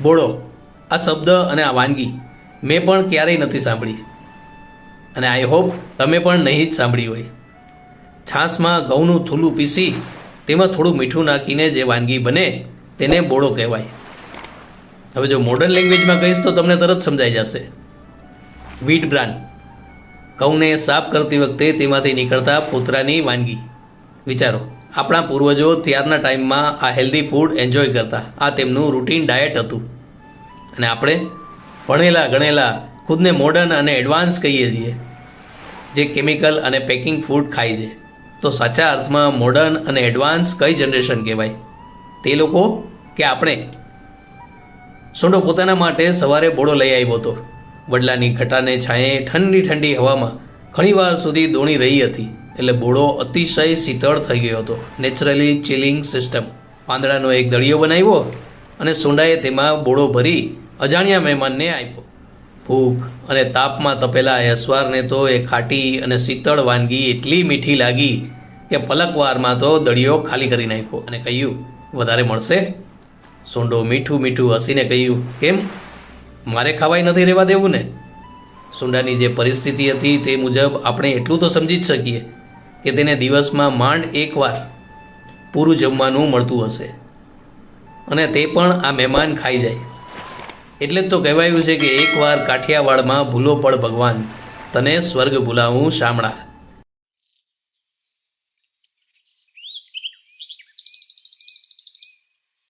બોળો આ શબ્દ અને આ વાનગી મેં પણ ક્યારેય નથી સાંભળી અને આઈ હોપ તમે પણ નહીં જ સાંભળી હોય. છાશમાં ઘઉંનું થૂલું પીસી તેમાં થોડું મીઠું નાખીને જે વાનગી બને તેને બોળો કહેવાય. હવે જો મોડર્ન લેંગ્વેજમાં કહીશ તો તમને તરત સમજાઈ જશે. વ્હીટ બ્રાન, ઘઉંને સાફ કરતી વખતે તેમાંથી નીકળતા ફોતરાની વાનગી. વિચારો, આપણા પૂર્વજો ત્યારના ટાઈમમાં આ હેલ્ધી ફૂડ એન્જોય કરતા. આ તેમનું રૂટીન ડાયટ હતું. અને આપણે ભણેલા ગણેલા ખુદને મોડર્ન અને એડવાન્સ કહીએ છીએ, જે કેમિકલ અને પેકિંગ ફૂડ ખાય છે. તો સાચા અર્થમાં મોડર્ન અને એડવાન્સ કઈ જનરેશન કહેવાય? તે લોકો કે આપણે? સોંડો પોતાના માટે સવારે બોળો લઈ આવ્યો હતો. વડલાની ઘટાને છાંયે ઠંડી ઠંડી હવામાં ઘણીવાર સુધી દોણી રહી હતી, એટલે બોળો અતિશય શીતળ થઈ ગયો હતો. Naturally chilling system. પાંદડાનો એક દળિયો બનાવ્યો અને સોંડાએ તેમાં બોળો ભરી અજાણ્યા મહેમાનને આપ્યો. ભૂખ અને તાપમાં તપેલા અસવારને તો એ ખાટી અને શીતળ વાનગી એટલી મીઠી લાગી કે પલકવારમાં તો દળિયો ખાલી કરી નાખ્યો અને કહ્યું, વધારે મળશે? સોંડો મીઠું મીઠું હસીને કહ્યું, કેમ, મારે ખાવાય નથી રહેવા દેવું ને? સોંડાની જે પરિસ્થિતિ હતી તે મુજબ આપણે એટલું તો સમજી જ શકીએ કે તેને દિવસમાં માંડ એકવાર પૂરું જમવાનું મળતું હશે, અને તે પણ આ મહેમાન ખાઈ જાય. એટલે જ તો કહેવાયું છે કે એકવાર કાઠિયાવાડમાં ભૂલો પડ ભગવાન, તને સ્વર્ગ ભૂલાવું શામળા.